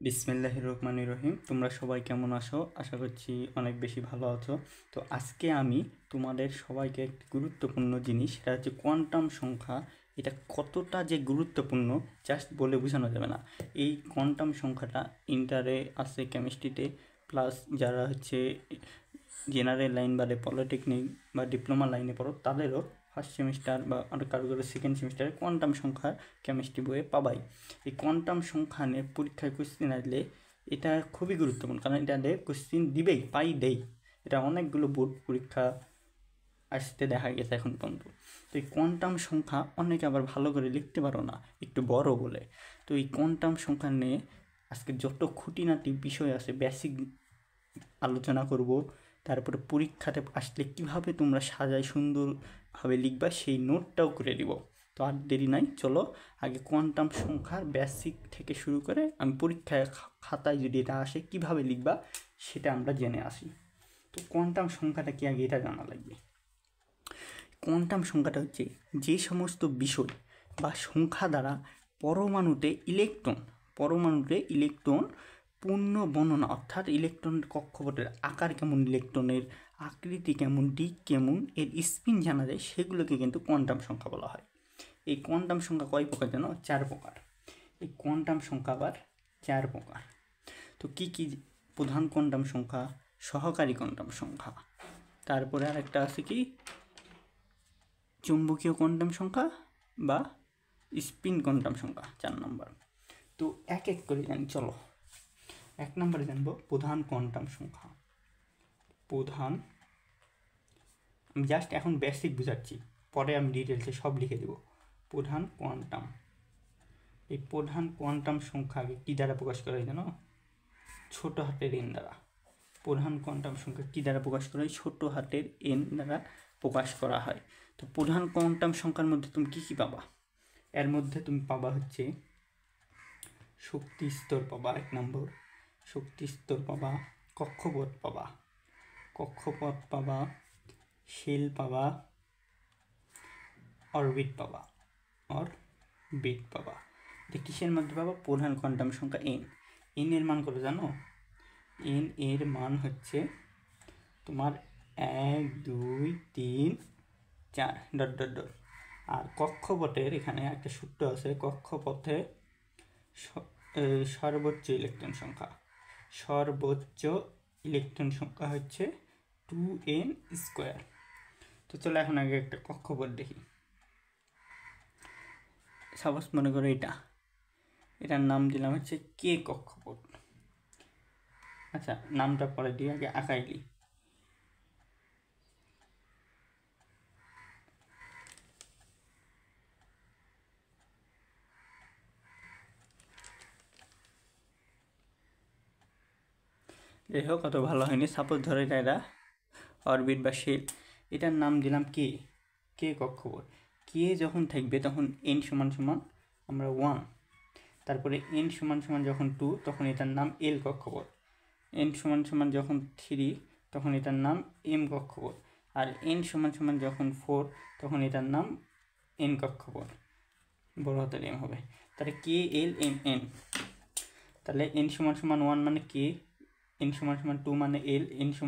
বিসমিল্লাহির রহমানির রহিম। তোমরা সবাই কেমন আছো? আশা করছি অনেক বেশি ভালো আছো। তো আজকে আমি তোমাদের সবাইকে একটি গুরুত্বপূর্ণ জিনিস, সেটা হচ্ছে কোয়ান্টাম সংখ্যা। এটা কতটা যে গুরুত্বপূর্ণ জাস্ট বলে বোঝানো যাবে না। এই কোয়ান্টাম সংখ্যাটা ইন্টারে আছে, কেমিস্ট্রিতে, প্লাস যারা হচ্ছে জেনারেল লাইন বা পলিটেকনিক বা ডিপ্লোমা লাইনে পড়ো তাদেরও ফার্স্ট সেমিস্টার বা আরও কারো কারো সেকেন্ড সেমিস্টারে কোয়ান্টাম সংখ্যার কেমিস্ট্রি বইয়ে পাবাই। এই কোয়ান্টাম সংখ্যা নিয়ে পরীক্ষায় কোশ্চেন আসলে এটা খুবই গুরুত্বপূর্ণ, কারণ এটা কোশ্চেন দিবেই, দেই। এটা অনেকগুলো বোর্ড পরীক্ষা আসতে দেখা গেছে এখন পর্যন্ত। তো এই কোয়ান্টাম সংখ্যা অনেকে আবার ভালো করে লিখতে পারো না, একটু বড় বলে। তো এই কোয়ান্টাম সংখ্যা নিয়ে আজকে যত খুঁটিনাটি বিষয় আছে বেসিক আলোচনা করব। তারপরে পরীক্ষাতে আসলে কিভাবে তোমরা সাজায় সুন্দরভাবে লিখবা সেই নোটটাও করে দিব। তো আর দেরি নাই, চলো আগে কোয়ান্টাম সংখ্যার বেসিক থেকে শুরু করে আমি পরীক্ষায় খাতায় যদি এটা আসে কিভাবে লিখবা সেটা আমরা জেনে আসি। তো কোয়ান্টাম সংখ্যাটা কি আগে এটা জানা লাগবে। কোয়ান্টাম সংখ্যাটা হচ্ছে যে সমস্ত বিষয় বা সংখ্যা দ্বারা পরমাণুতে ইলেকট্রন পূর্ণ বর্ণনা, অর্থাৎ ইলেকট্রনের কক্ষপথের আকার কেমন, ইলেকট্রনের আকৃতি কেমন, দিক কেমন, এর স্পিন জানা যায়, সেগুলোকে কিন্তু কোয়ান্টাম সংখ্যা বলা হয়। এই কোয়ান্টাম সংখ্যা কয় প্রকার জানো? 4 প্রকার। এই কোয়ান্টাম সংখ্যা আবার 4 প্রকার। তো কি কি? প্রধান কোয়ান্টাম সংখ্যা, সহকারী কোয়ান্টাম সংখ্যা, তারপরে আরেকটা আছে কি চুম্বকীয় কোয়ান্টাম সংখ্যা বা স্পিন কোয়ান্টাম সংখ্যা, 4 নম্বর। তো এক এক করে জানি, চলো। 1 নম্বরে জানবো প্রধান কোয়ান্টাম সংখ্যা। আমি জাস্ট এখন বেসিক বুঝাচ্ছি, পরে আমি ডিটেলসে সব লিখে দেব। প্রধান কোয়ান্টাম, এই প্রধান কোয়ান্টাম সংখ্যাকে কী দ্বারা প্রকাশ করা হয় জানো? ছোট হাতের এন দ্বারা। প্রধান কোয়ান্টাম সংখ্যা কী দ্বারা প্রকাশ করা হয়? ছোট হাতের এন দ্বারা প্রকাশ করা হয়। তো প্রধান কোয়ান্টাম সংখ্যার মধ্যে তুমি কী কী পাবা? এর মধ্যে তুমি পাবা হচ্ছে শক্তি স্তর পাবা, 1 নম্বর। শক্তি স্তর পাবা, কক্ষপথ পাবা, শেল পাবা, অরবিট পাবা। এটা কিসের মধ্যে পাবা? প্রধান কোয়ান্টাম সংখ্যা এন। এন এর মান কত জানো? এন এর মান হচ্ছে তোমার 1 2 3 4 ... আর কক্ষপথের এখানে একটা সূত্র আছে, কক্ষপথে সর্বোচ্চ ইলেকট্রন সংখ্যা হচ্ছে 2n²। তো চলো এখন আগে একটা কক্ষপথ দেখি। সাপোজ মনে করো এটার নাম দিলাম হচ্ছে কে কক্ষপথ। আচ্ছা, নামটা পরে দিয়ে আগে আঁকাইলি। যাই হোক, অত ভালো হয়নি। সাপোজ ধরো এটা অরবিট বা শেল, এটার নাম দিলাম কে কক্ষপথ। কে যখন থাকবে তখন n = আমরা 1, তারপরে n = যখন 2 তখন এটার নাম এল কক্ষপথ, n = যখন 3 তখন এটার নাম এম কক্ষপথ, আর n = যখন 4 তখন এটার নাম এন কক্ষপথ, বড় হাতের এম হবে। তাহলে কে এল এম এন। তাহলে n = 1 মানে কে, n = 2 মানে এল, n =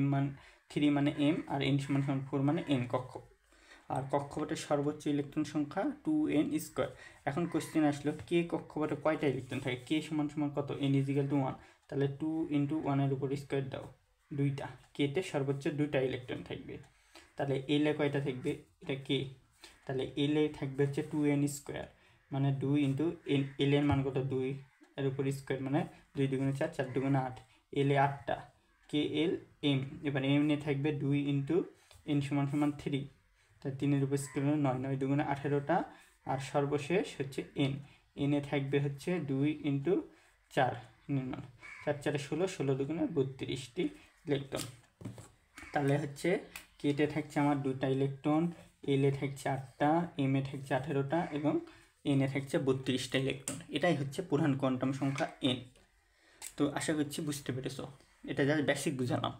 m মানে 3 মানে এম, আর n = 4 মানে এন কক্ষপথ। আর কক্ষপথের সর্বোচ্চ ইলেকট্রন সংখ্যা 2n²। এখন কোশ্চেন আসলো কে কক্ষপথে কয়টা ইলেকট্রন থাকে? কে = কত? n = 1। তাহলে 2 × 1 এর উপর স্কোয়ার দাও, 2টা। কেতে সর্বোচ্চ 2টা ইলেকট্রন থাকবে। তাহলে এলে কয়টা থাকবে? এটা কে, তাহলে এলে থাকবে হচ্ছে 2n², মানে 2 × n। এল এর মান কত? 2 এর উপর স্কোয়ার, মানে 2 × 4 4 × 8, এলে 8টা। কে এল এম, এবার এম এ থাকবে 2 × n = 3, তাই 3 এর উপর স্কোয়ার 9, 9 × 18টা। আর সর্বশেষ হচ্ছে এনে থাকবে হচ্ছে 2 × 4, 4 4 16, 16 × 32টি ইলেকট্রন। তাহলে হচ্ছে কেটে থাকছে আমার 2টা ইলেকট্রন, এলে থাকছে 8টা, এম এ থাকছে 18টা এবং এনে থাকছে 32টা ইলেকট্রন। এটাই হচ্ছে প্রধান কোয়ান্টাম সংখ্যা এন। তো আশা করছি বুঝতে পেরেছো। এটা জাস্ট বেসিক বুঝালাম।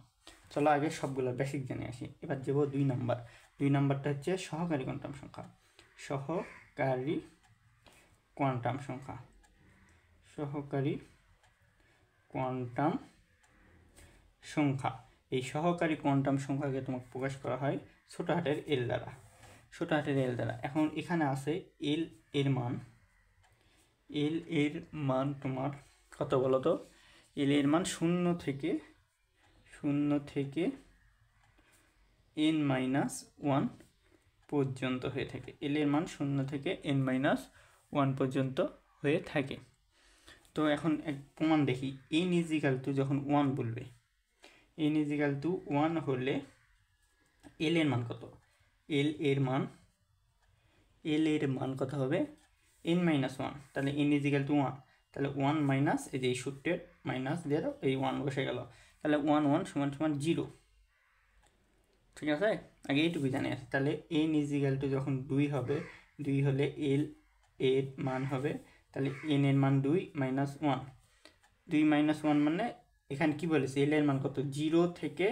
চলো আগে সবগুলো বেসিক জেনে আসি। এবার যাবো 2 নাম্বার। 2 নাম্বারটা হচ্ছে সহকারী কোয়ান্টাম সংখ্যা। সহকারী কোয়ান্টাম সংখ্যা কোয়ান্টাম সংখ্যা। এই সহকারী কোয়ান্টাম সংখ্যাকে তোমাকে প্রকাশ করা হয় ছোট হাতের এল দ্বারা, ছোট হাতের এল দ্বারা। এখন এখানে আছে এল এর মান, এল এর মান তোমার কত বলো তো? এল এর মান শূন্য থেকে n মাইনাস ওয়ান পর্যন্ত হয়ে থাকে। এল এর মান 0 থেকে n মাইনাস ওয়ান পর্যন্ত হয়ে থাকে। তো এখন এক প্রমাণ দেখি। n ইজিক্যাল টু যখন 1 বলবে, n ইজিক্যাল টু 1 হলে এল এর মান কত? এল এর মান কত হবে? n minus one. তাহলে n ইজিক্যাল টু 1, তাহলে 1 মাইনাস এই যে এই সূত্রের মাইনাস দিয়ে দাও, এই 1 বসে গেল। তাহলে 1 সমান 0। ঠিক আছে, আগে এইটুকু জানি আছে। তাহলে n ইজিক্যাল টু যখন 2 হবে, 2 হলে এল এর মান হবে, তাহলে n এর মান 2 মাইনাস 1। 2 মাইনাস 1 মানে এখানে কি বলেছে? এল এর মান কত? 0 থেকে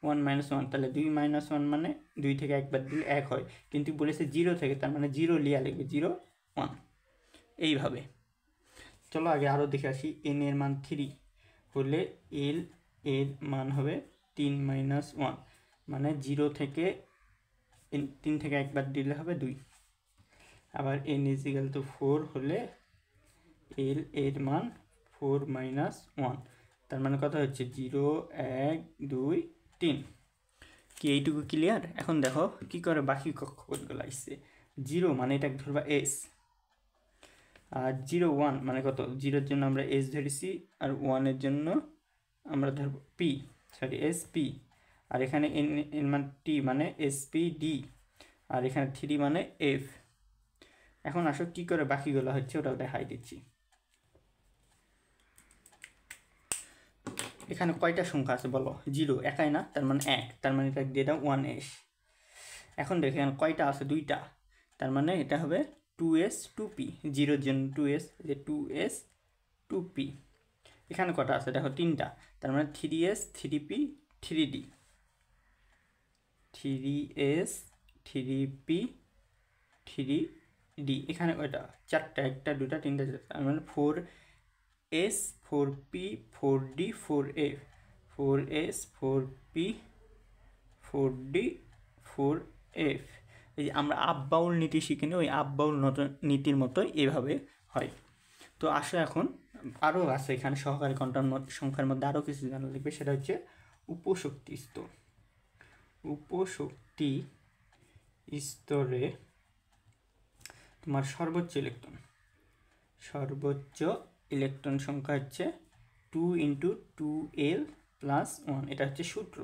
1 মাইনাস 1। তাহলে 2 মাইনাস 1 মানে 2 থেকে একবার দিলে 1 হয়, কিন্তু বলেছে 0 থেকে, তার মানে 0 লিয়া লিখবে, 0 1 এইভাবে। চলো আগে আরও দেখে আসি। n এর মান 3 হলে এল এর মান হবে 3 মাইনাস 1, মানে 0 থেকে 3 থেকে একবার দিলে হবে 2। আবার n ইজিক্যাল টু 4 হলে এল এর মান 4 মাইনাস 1, তার মানে কথা হচ্ছে 0 1 2 3। কি এইটুকু ক্লিয়ার? এখন দেখো কি করে বাকি কক্ষপথগুলো আসছে। 0 মানে এটাকে ধরবা এস, আর 0 1 মানে কত? 0-এর জন্য আমরা এস ধরেছি, আর 1-এর জন্য আমরা ধরব পি, সরি এস পি। আর এখানে এন মান টি মানে এস পি ডি, আর এখানে 3 মানে এফ। এখন আসো কি করে বাকিগুলো হচ্ছে ওটাও দেখাই দিচ্ছি। এখানে কয়টা সংখ্যা আছে বলো? 0 একাই না, তার মানে 1, তার মানে এটা দিয়ে দাও 1s। এখন দেখো এখানে কয়টা আছে? 2টা, তার মানে এটা হবে 2s 2p। 0-এর জন্য 2s, যে 2s 2p। এখানে কটা আছে দেখো? 3টা, তার মানে 3s 3p 3d, 3s 3p 3d। এখানে কয়টা? 4টা, 1টা 2টা 3টা 4টা, তার মানে 4s 4p 4d 4f, 4s 4p 4d 4f। এই যে আমরা আপ বাউল নীতি শিখিনি, ওই আপ বাউল নীতির মতোই এভাবে হয়। তো আসো এখন আরও আছে এখানে সহকারী কোয়ান্টাম সংখ্যার মধ্যে আরও কিছু জানা লিখবে, সেটা হচ্ছে উপশক্তি স্তর। উপশক্তি স্তরে তোমার সর্বোচ্চ ইলেকট্রন সংখ্যা হচ্ছে 2 × 2l + 1। এটা হচ্ছে সূত্র,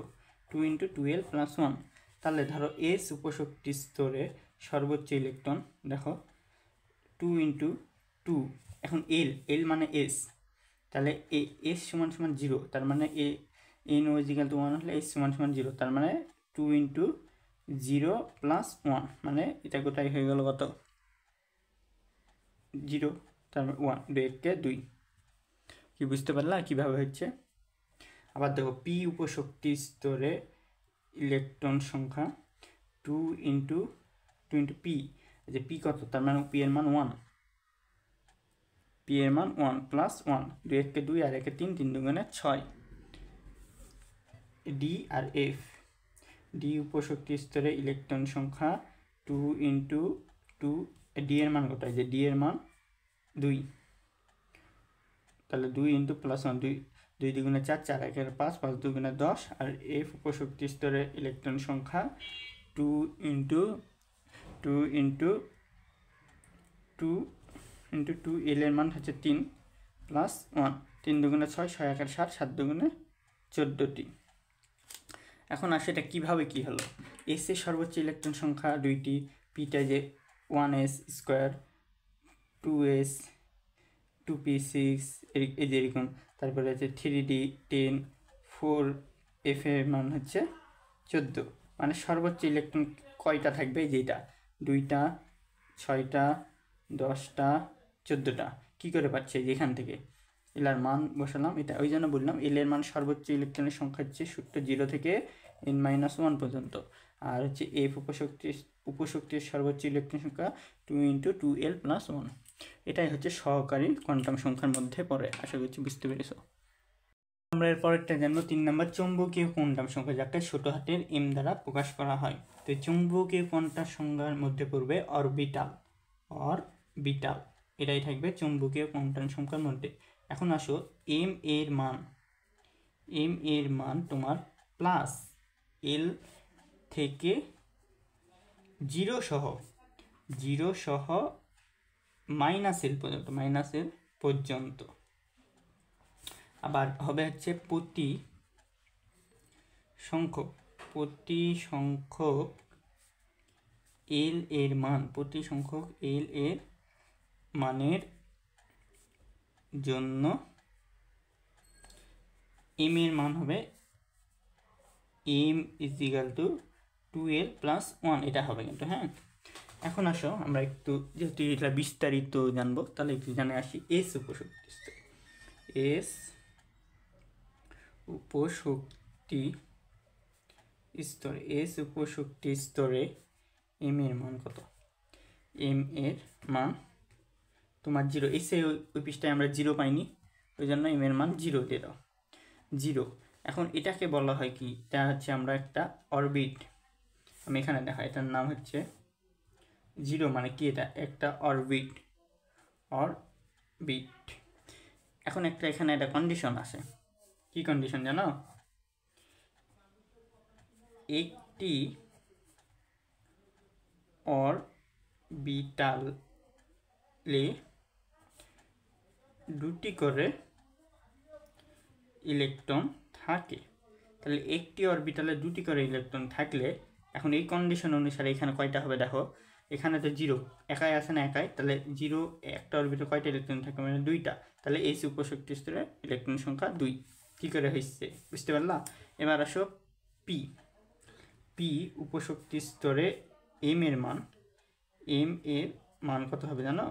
2 × 2l + 1। তাহলে ধরো এস উপশক্তি স্তরে সর্বোচ্চ ইলেকট্রন দেখো 2 × 2। এখন এল মানে এস, তাহলে এস সমান 0, তার মানে n ইজিক্যাল টু 1 হলে এস সমান 0, তার মানে 2 × 0 + 1, মানে এটা কোথায় হয়ে গেল? কত? 0, তার মানে 1, 2 × 2। কি বুঝতে পারলা কীভাবে হচ্ছে? আবার দেখো পি উপশক্তি স্তরে ইলেকট্রন সংখ্যা 2 × p, যে পি কত? তার মানে পি এর মান 1, পি এর মান 1 + 1, 2 × 2 আর 1 × 3, 3 × 2 = 6। ডি আর এফ, ডি উপশক্তি স্তরে ইলেকট্রন সংখ্যা 2 × 2, ডি এর মান কত? যে ডি এর মান 2, তাহলে 2 × +1, 2 2 × 4, 4 × 1 = 5, 5 × 2 = 10। আর এফ উপশক্তি স্তরে ইলেকট্রন সংখ্যা 2 × 2 এল এর মান হচ্ছে 3 + 1, 3 × 2 = 6, 6 × 1 = 7, 7 × 2 = 14টি। এখন আসে এটা কীভাবে কি হলো? এস এর সর্বোচ্চ ইলেকট্রন সংখ্যা 2টি, পিটা যে 1s স্কোয়ার, 2s 2p 6, এই যে এরকম। তারপরে হচ্ছে 3d 10, 4f এর মান হচ্ছে 14। মানে সর্বোচ্চ ইলেকট্রন কয়টা থাকবে? যেটা 2টা 6টা 10টা 14টা। কী করে পাচ্ছে? যেখান থেকে এলার মান বসালাম, এটা ওই জন্য বললাম এলের মান সর্বোচ্চ ইলেকট্রনের সংখ্যা হচ্ছে সূত্র 0 থেকে n-1 পর্যন্ত। আর হচ্ছে এফ উপশক্তির সর্বোচ্চ ইলেকট্রন সংখ্যা 2 × 2l + 1। এটাই হচ্ছে সহকারী কোয়ান্টাম সংখ্যার মধ্যে পড়ে। আশা করছি বুঝতে পেরেছো। আমরা এর পরেরটা জানবো 3 নম্বর, চৌম্বকীয় কোয়ান্টাম সংখ্যা যাকে ছোট হাতের এম দ্বারা প্রকাশ করা হয়। তো চৌম্বকীয় কোয়ান্টাম সংখ্যার মধ্যে পড়বে অরবিটাল, এটাই থাকবে চৌম্বকীয় কোয়ান্টাম সংখ্যার মধ্যে। এখন আসো এম এর মান তোমার প্লাস এল থেকে জিরো সহ মাইনাস এল পর্যন্ত, আবার হবে হচ্ছে প্রতি সংখ্যক এল এর মানের জন্য এম এর মান হবে m = 2l + 1, এটা হবে কিন্তু। হ্যাঁ, এখন আসো আমরা একটু যেহেতু এটা বিস্তারিত জানবো তাহলে একটু জানে আসি এস উপশক্তি স্তরে এম এর মান কত? এম এর মান তোমার 0। এসে ওই পৃষ্ঠায় আমরা 0 পাইনি, ওই জন্য এম এর মান 0 দিয়ে দাও, 0। এখন এটাকে বলা হয় কি, এটা হচ্ছে আমরা একটা অরবিট, আমি এখানে দেখা, এটার নাম হচ্ছে 0, মানে কি এটা একটা অরবিট। এখন এখানে একটা কন্ডিশন আছে, কি কন্ডিশন জানো? একটি অরবিটালে দুটি করে ইলেকট্রন থাকে। তাহলে একটি অরবিটালে দুটি করে ইলেকট্রন থাকলে এখন এই কন্ডিশন অনুসারে এখানে কয়টা হবে দেখো, এখানে তো 0 একাই আছে না, একাই, তাহলে 0 একটা অরবিটালে কয়টা ইলেকট্রন থাকে, মানে 2টা। তাহলে এই উপশক্তি স্তরে ইলেকট্রন সংখ্যা 2। কি করে হয়েছে বুঝতে পারলা? এবার আসো পি উপশক্তি স্তরে এম এর মান কত হবে জানো?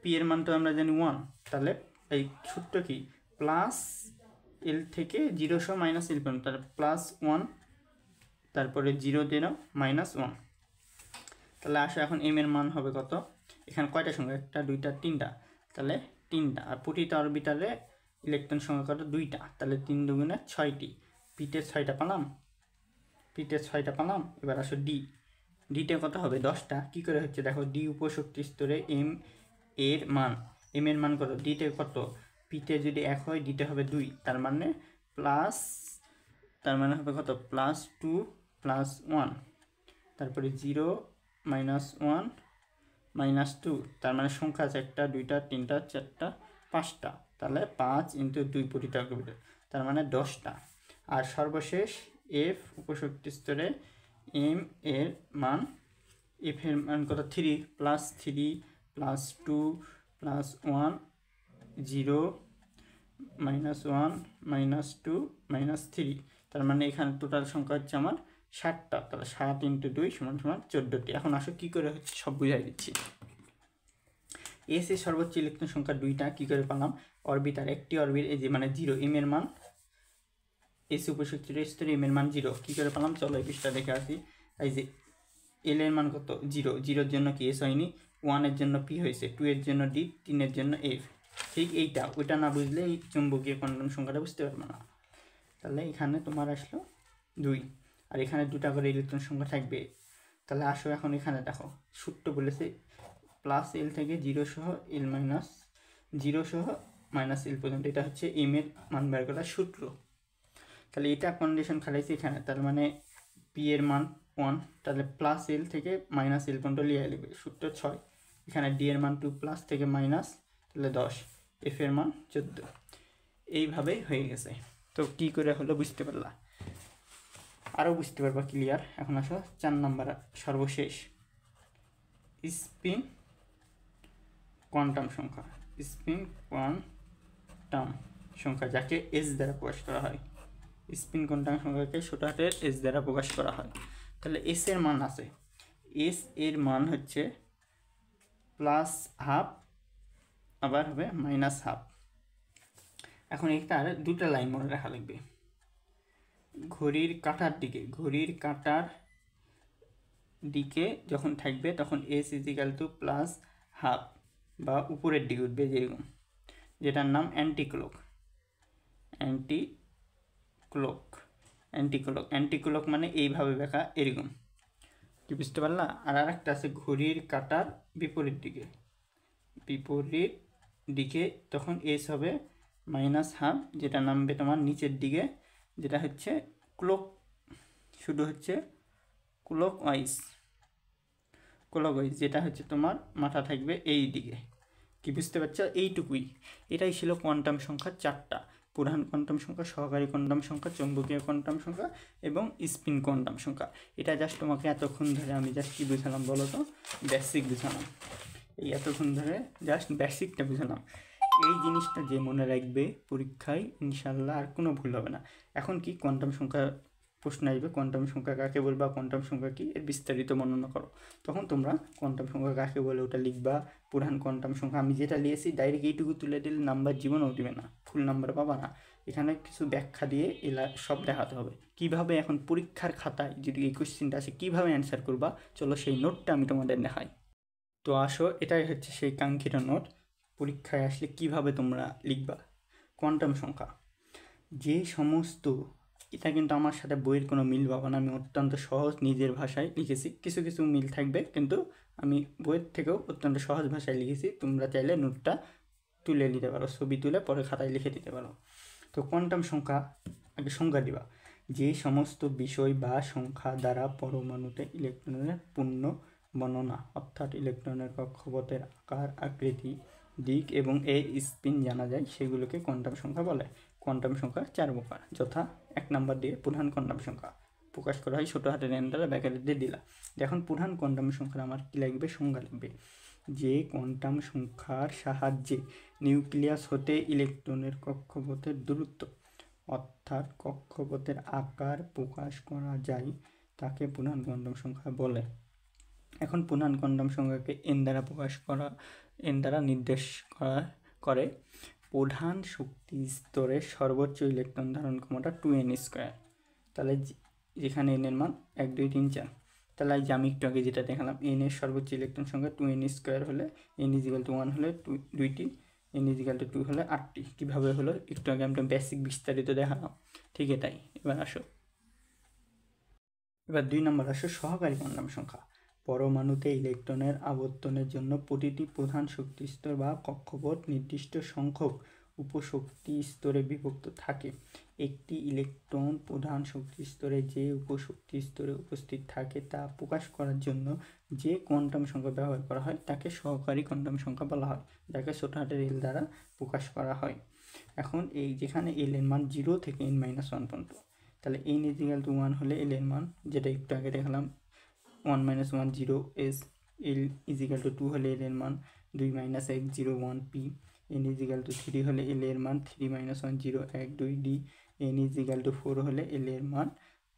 পি এর মান তো আমরা জানি 1, তাহলে এই সূত্র কি, প্লাস এল থেকে 0 সহ মাইনাস এল পর্যন্ত, তাহলে +1, তারপরে 0 দিয়ে নাও, -1। তাহলে আসো এখন এম এর মান হবে কত? এখানে কয়টা সংখ্যা, 1টা 2টা 3টা, তাহলে 3টা। আর প্রতিটা অরবিটালে ইলেকট্রন সংখ্যা কত? 2টা, তাহলে 3 দুগুণে 6টি। পিতে 6টা পেলাম। এবার আসো ডিতে কত হবে? 10টা। কি করে হচ্ছে দেখো, ডি উপশক্তি স্তরে এম এর মান কত? ডিতে কত? পিতে যদি 1 হয়, ডিতে হবে 2, তার মানে হবে কত? +2 +1, তারপরে 0 -1 -2, তার মানে সংখ্যা আছে 1টা 2টা 3টা 4টা 5টা, তাহলে 5 × 2 প্রতিটা অরবিটাল, তার মানে 10টা। আর সর্বশেষ এফ উপশক্তি স্তরে এম এর মান কত? 3 +3 +2 +1 0 -1 -2 -3, তার মানে এখানে টোটাল সংখ্যা হচ্ছে আমার 7টা, তাহলে 7 × 2 = 14টি। এখন আসো কি করে হচ্ছে সব বুঝাই দিচ্ছি। এস এর সর্বোচ্চ ইলেকট্রন সংখ্যা 2টা, কি করে পেলাম? অরবিটাল, একটি অরবিট, এই যে মানে 0, এম এর মান এস উপশক্তি স্তরে এম এর মান 0, কি করে পেলাম? চলো এই পৃষ্ঠা দেখে আসি। এই যে এল এর মান কত? 0, 0-এর জন্য কি এস হয়নি, 1 এর জন্য পি হয়েছে, 2 এর জন্য ডি, 3 এর জন্য এফ। ঠিক এইটা, ওইটা না বুঝলে এই চৌম্বকীয় কোয়ান্টাম সংখ্যাটা বুঝতে পারবে না। তাহলে এখানে তোমার আসলো 2, আর এখানে 2টা করে ইলেকট্রন সংখ্যা থাকবে। তাহলে আসো এখন এখানে দেখো, সূত্র বলেছে +L থেকে 0 সহ L -0 সহ -L পর্যন্ত, এটা হচ্ছে এম এর মান বের করার সূত্র। তাহলে এটা কন্ডিশন খাটাইছি এখানে, তার মানে পি এর মান 1, তাহলে +L থেকে -L পর্যন্ত লিয়ে লিখবে, সূত্র 6। এখানে ডি এর মান 2 প্লাস থেকে মাইনাস, তাহলে 10, এফ এর মান 14। এইভাবেই হয়ে গেছে। তো কি করে হলো বুঝতে পারলা? আরও বুঝতে পারবা ক্লিয়ার। এখন আসো 4 নাম্বার সর্বশেষ, স্পিন কোয়ান্টাম সংখ্যা যাকে এস দ্বারা প্রকাশ করা হয়। স্পিন কোয়ান্টাম সংখ্যাকে ছোট হাতের এস দ্বারা প্রকাশ করা হয়। তাহলে এস এর মান আছে, এস এর মান হচ্ছে +12, আবার হবে -12। এখন এটার 2টা লাইন মনে রাখা লাগবে। ঘড়ির কাঁটার দিকে যখন থাকবে তখন এস = +12, বা উপরের দিকে উঠবে, যেরকম, যেটার নাম অ্যান্টি ক্লক। অ্যান্টিক্লক মানে এইভাবে লেখা, এরকম, কি বুঝতে পারলা? আর আরেকটা আছে ঘড়ির কাঁটার বিপরীত দিকে, তখন এস হবে -হাফ, যেটা নামবে তোমার নিচের দিকে, যেটা হচ্ছে ক্লক, শুধু হচ্ছে ক্লকওয়াইজ, যেটা হচ্ছে তোমার মাথা থাকবে এই দিকে। কি বুঝতে পারছো? এইটুকুই, এটাই ছিল কোয়ান্টাম সংখ্যা 4টা: প্রধান কোয়ান্টাম সংখ্যা, সহকারী কোয়ান্টাম সংখ্যা, চৌম্বকীয় কোয়ান্টাম সংখ্যা এবং স্পিন কোয়ান্টাম সংখ্যা। এটা জাস্ট তোমাকে এতক্ষণ ধরে আমি জাস্ট কী বুঝালাম বলো তো? বেসিক বুঝালাম। এই এতক্ষণ ধরে জাস্ট বেসিকটা বুঝালাম। এই জিনিসটা যে মনে রাখবে, পরীক্ষায় ইনশাল্লাহ আর কোনো ভুল হবে না। এখন কি কোয়ান্টাম সংখ্যা প্রশ্ন আসবে, কোয়ান্টাম সংখ্যা কাকে বলবা, কোয়ান্টাম সংখ্যা কি, এর বিস্তারিত বর্ণনা করো। তখন তোমরা কোয়ান্টাম সংখ্যা কাকে বলে ওটা লিখবা। প্রধান কোয়ান্টাম সংখ্যা আমি যেটা লিখেছি ডাইরেক্ট এইটুকু তুলে দিলে নাম্বার জীবনেও দিবে না, ফুল নাম্বার পাবা না। এখানে কিছু ব্যাখ্যা দিয়ে এলা সব দেখাতে হবে। কিভাবে এখন পরীক্ষার খাতায় যদি এই কোশ্চেনটা আসে কীভাবে অ্যান্সার করবা, চলো সেই নোটটা আমি তোমাদের দেখাই। তো আসো, এটাই হচ্ছে সেই কাঙ্ক্ষিত নোট। পরীক্ষায় আসলে কিভাবে তোমরা লিখবা কোয়ান্টাম সংখ্যা। যে সমস্ত, এটা কিন্তু আমার সাথে বইয়ের কোনো মিল পাবো না, আমি অত্যন্ত সহজ নিজের ভাষায় লিখেছি। কিছু কিছু মিল থাকবে, কিন্তু আমি বইয়ের থেকেও অত্যন্ত সহজ ভাষায় লিখেছি। তোমরা চাইলে নোটটা তুলে নিতে পারো, ছবি তুলে পরে খাতায় লিখে দিতে পারো। তো কোয়ান্টাম সংখ্যা, আগে সংজ্ঞা দিবা: যে সমস্ত বিষয় বা সংখ্যা দ্বারা পরমাণুতে ইলেকট্রনের পূর্ণ বর্ণনা, অর্থাৎ ইলেকট্রনের কক্ষপথের আকার, আকৃতি, দিক এবং এর স্পিন জানা যায়, সেগুলোকে কোয়ান্টাম সংখ্যা বলে। কোয়ান্টাম সংখ্যা 4 প্রকার, যথা 1 নম্বর দিয়ে প্রধান কোয়ান্টাম সংখ্যা প্রকাশ করা হয় ছোটো হাতের এন দ্বারা, ব্যাকেটে দিয়ে দিলা। এখন প্রধান কোয়ান্টাম সংখ্যার আমার কী লাগবে? সংজ্ঞা লাগবে। যে কোয়ান্টাম সংখ্যার সাহায্যে নিউক্লিয়াস হতে ইলেকট্রনের কক্ষপথের দূরত্ব, অর্থাৎ কক্ষপথের আকার প্রকাশ করা যায়, তাকে প্রধান কোয়ান্টাম সংখ্যা বলে। এখন প্রধান কোয়ান্টাম সংখ্যাকে এন দ্বারা নির্দেশ করে প্রধান শক্তি স্তরের সর্বোচ্চ ইলেকট্রন ধারণ ক্ষমতা 2n²। তাহলে যেখানে এন এর মান 1, 2, 3, 4, তাহলে যে আমি একটু আগে যেটা দেখালাম, এন এর সর্বোচ্চ ইলেকট্রন সংখ্যা 2n² হলে n=1 হলে 2টি, n=2 হলে 8টি। কীভাবে হলো একটু আগে আমরা বেসিক বিস্তারিত দেখালাম, ঠিক এটাই। এবার 2 নম্বর আসো সহকারী কোয়ান্টাম সংখ্যা। পরমাণুতে ইলেকট্রনের আবর্তনের জন্য প্রতিটি প্রধান শক্তি স্তর বা কক্ষপথ নির্দিষ্ট সংখ্যক উপশক্তি স্তরে বিভক্ত থাকে। একটি ইলেকট্রন প্রধান শক্তি স্তরে যে উপশক্তি স্তরে উপস্থিত থাকে তা প্রকাশ করার জন্য যে কোয়ান্টাম সংখ্যা ব্যবহার করা হয় তাকে সহকারী কোয়ান্টাম সংখ্যা বলা হয়, যাকে ছোট হাতের এল দ্বারা প্রকাশ করা হয়। এখন এই যেখানে এল এর মান 0 থেকে n-1 পর্যন্ত, তাহলে n=1 হলে এল এর মান, যেটা একটু আগে দেখালাম, 1 - 1 0 s, l=2 হলে এল এর মান 2 - 1 0 1 p, n=3 হলে এল এর মান 3 - 1 0 1 2 d, n=4 হলে এল এর মান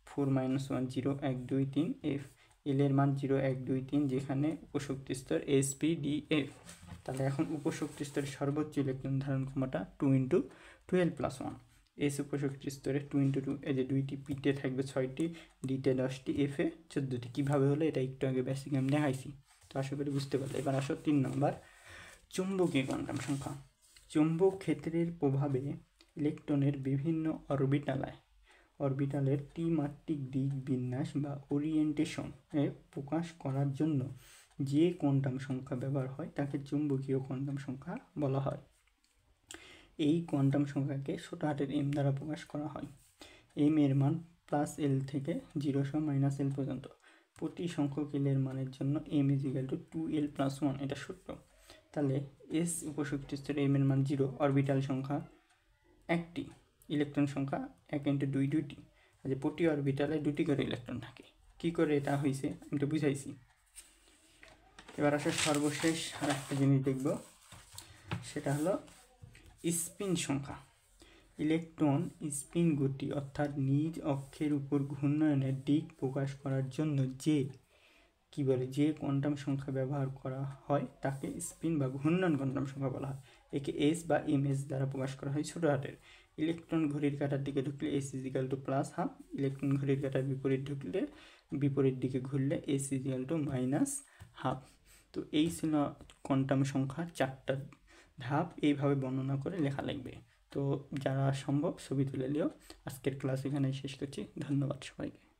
4 - 1 0 1 2 3 f, এল এর মান 0 1 2 3, যেখানে উপশক্তি স্তর s p d f। তাহলে এখন উপশক্তি স্তরের সর্বোচ্চ ইলেকট্রন ধারণ ক্ষমতা 2 × 12 + 1, এস উপশক্তি স্তরে 2 × 2, এই যে 2টি, পিতে থাকবে 6টি, ডিতে 10টি, এফে 14টি। কীভাবে হলো এটা একটু আগে বেসিক আমি দেখাইছি, তো আশা করি বুঝতে পারলে। এবার আসো 3 নম্বর চুম্বকীয় কোয়ান্টাম সংখ্যা। চুম্বক ক্ষেত্রের প্রভাবে ইলেকট্রনের বিভিন্ন অরবিটালের ত্রিমাত্রিক দিক বিন্যাস বা ওরিয়েন্টেশন প্রকাশ করার জন্য যে কোয়ান্টাম সংখ্যা ব্যবহার হয় তাকে চুম্বকীয় কোয়ান্টাম সংখ্যা বলা হয়। এই কোয়ান্টাম সংখ্যাকে ছোট হাতের এম দ্বারা প্রকাশ করা হয়। এম এর মান +l থেকে 0 - -l পর্যন্ত। প্রতি সংখ্যক এল এর মানের জন্য m=2l + 1, এটা সূত্র। তাহলে এস উপশক্তি স্তরে এম এর মান 0, অরবিটাল সংখ্যা 1টি, ইলেকট্রন সংখ্যা 1 × 2 2টি, আর যে প্রতি অরবিটালে 2টি করে ইলেকট্রন থাকে। কি করে এটা হয়েছে আমি তো বুঝাইছি। এবার আসলে সর্বশেষ আর একটা জিনিস দেখব, সেটা হলো স্পিন সংখ্যা। ইলেকট্রন স্পিন গতি অর্থাৎ নিজ অক্ষের উপর ঘূর্ণনের দিক প্রকাশ করার জন্য যে কোয়ান্টাম সংখ্যা ব্যবহার করা হয় তাকে স্পিন বা ঘূর্ণন কোয়ান্টাম সংখ্যা বলা হয়। একে এস বা ms দ্বারা প্রকাশ করা হয় ছোট হাতের। ইলেকট্রন ঘড়ির কাঁটার দিকে ঢুকলে s=+1/2, ইলেকট্রন ঘড়ির কাঁটার বিপরীত দিকে ঘুরলে s=−1/2। তো এই ছিল কোয়ান্টাম সংখ্যার 4টা ধাপ, এইভাবে বর্ণনা করে লেখা লাগবে। তো যারা সম্ভব ছবি তুলে নিও। আজকের ক্লাস এখানেই শেষ করছি। ধন্যবাদ সবাইকে।